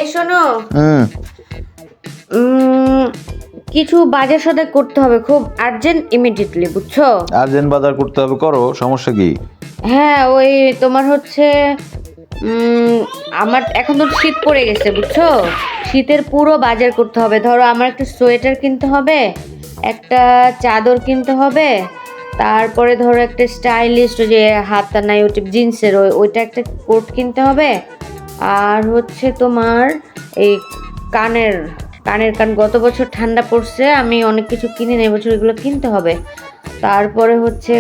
এই শোনো, হুম। কিছু বাজার সদাই করতে হবে, খুব আর্জেন্ট, ইমিডিয়েটলি, বুঝছো? আর্জেন্ট বাজার করতে হবে, করো, সমস্যা কি? হ্যাঁ, ওই তোমার হচ্ছে আমার এখন তো শীত পড়ে গেছে, বুঝছো? শীতের পুরো বাজার করতে হবে। ধরো আমার একটা সোয়েটার কিনতে হবে, একটা চাদর কিনতে হবে, তারপরে ধরো একটা স্টাইলিশ যে হাতা নাই ওইটা জিন্সের ওইটা একটা কোট কিনতে হবে, আর হচ্ছে তোমার এই কানের কান গত বছর ঠান্ডা পড়ছে, আমি অনেক কিছু কিনি না, এবছর এগুলো কিনতে হবে। তারপরে হচ্ছে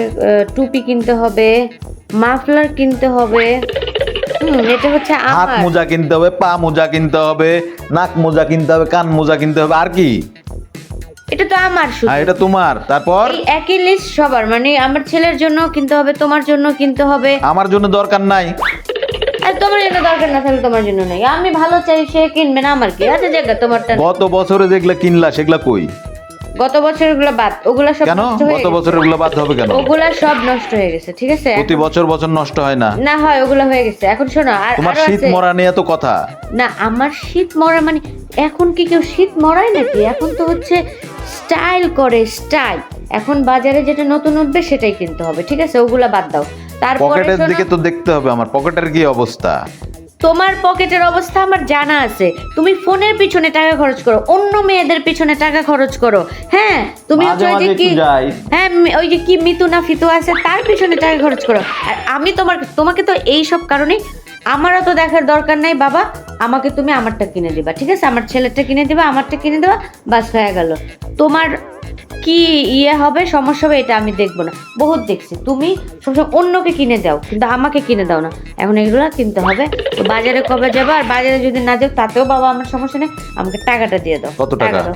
টুপি কিনতে হবে, মাফলার কিনতে হবে। এটা হচ্ছে হাত আমার। মোজা কিনতে হবে, পা মোজা কিনতে হবে, নাক মোজা কিনতে হবে, কান মোজা কিনতে হবে, আর কি? এটা তো আমার শুধু। হ্যাঁ, এটা তোমার। তারপর এই একই লিস্ট সবার, মানে আমার ছেলের জন্য কিনতে হবে, তোমার জন্য কিনতে হবে। আমার জন্য দরকার নাই। আর তোমার জন্য দরকার না থাকলে তোমার জন্য নেই। আমি ভালো চাই, সে কিনবে না, আমার কি আছে? জায়গা তোমারটা। গত বছরে যেগুলা কিনলা সেগুলা কই? গত বছরের গুলো বাদ, ওগুলা সব কেন নষ্ট হয়ে গত গেছে। বছরের গুলা বাদ হবে কেন? ওগুলা সব নষ্ট হয়ে গেছে, ঠিক আছে? প্রতি বছর বছর নষ্ট হয় না? না হয়, ওগুলা হয়ে গেছে। এখন শোনো, আর তোমার আরো শীত আছে। মরা নিয়ে তো কথা। না, আমার শীত মরা মানে এখন কি কেউ শীত মরায় নাকি? এখন তো হচ্ছে স্টাইল করে, স্টাইল। এখন বাজারে যেটা নতুন উঠবে সেটাই কিনতে হবে, ঠিক আছে? ওগুলা বাদ দাও। তারপরে পকেটের শোনো, দিকে তো দেখতে হবে, আমার পকেটের কি অবস্থা। তোমার পকেটের অবস্থা আমার জানা আছে। তুমি ফোনের পিছনে টাকা খরচ করো, অন্য মেয়েদের পিছনে টাকা খরচ করো। হ্যাঁ, তুমি মাঝে হচ্ছে ওই যে মাঝে কি, একটু যাই। হ্যাঁ, ওই যে কি মিতু না ফিতু আছে, তার পিছনে টাকা খরচ করো। আর আমি তোমাকে তো এই সব কারণে আমারও তো দেখার দরকার নাই বাবা। আমাকে তুমি আমারটা কিনে দিবা, ঠিক আছে? আমার ছেলেরটা কিনে দিবা, আমারটা কিনে দেবা, বাস হয়ে গেল। তোমার কি হবে, সমস্যা হবে, এটা আমি দেখবো না। বহুত দেখছি তুমি সবসময় অন্যকে কিনে দাও, কিন্তু আমাকে কিনে দাও না। এখন এগুলো কিনতে হবে। তো বাজারে কবে যাবো? আর বাজারে যদি না যাও তাতেও বাবা আমার সমস্যা নেই, আমাকে টাকাটা দিয়ে দাও। কত টাকা? দাও।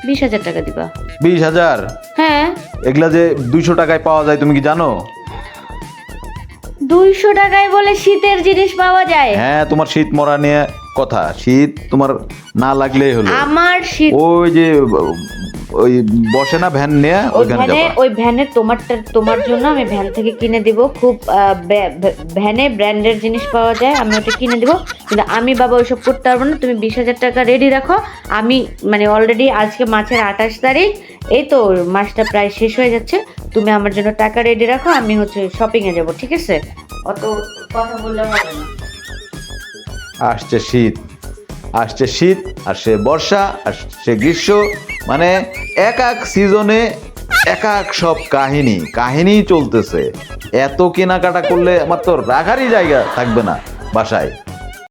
20,000 টাকা দিবা। 20,000? হ্যাঁ। এগুলা যে 200 টাকায় পাওয়া যায় তুমি কি জানো? 200 টাকায় বলে শীতের জিনিস পাওয়া যায়? হ্যাঁ, তোমার শীত মরা নিয়ে কথা। শীত তোমার না লাগলেই হলো। আমার শীত, ওই যে ওই বসে না ভ্যান নিয়ে, ওইখানে যাবা। ওই ভ্যানে তোমার জন্য আমি ভ্যান থেকে কিনে দিব। খুব ভ্যানে ব্র্যান্ডের জিনিস পাওয়া যায়, আমি ওটা কিনে দিব। কিন্তু আমি বাবা ওইসব করতে পারবো না। তুমি 20,000 টাকা রেডি রাখো। আমি মানে অলরেডি আজকে মাসের 28 তারিখ, এই তো মাসটা প্রায় শেষ হয়ে যাচ্ছে। তুমি আমার জন্য টাকা রেডি রাখো, আমি হচ্ছে শপিং এ যাবো, ঠিক আছে? অত কথা বললে হবে না। আসছে শীত, আসছে শীত, আসছে বর্ষা, আসছে গ্রীষ্ম, মানে এক এক সিজনে এক এক সব কাহিনী চলতেছে। এত কেনাকাটা করলে আমার তো রাখারই জায়গা থাকবে না বাসায়।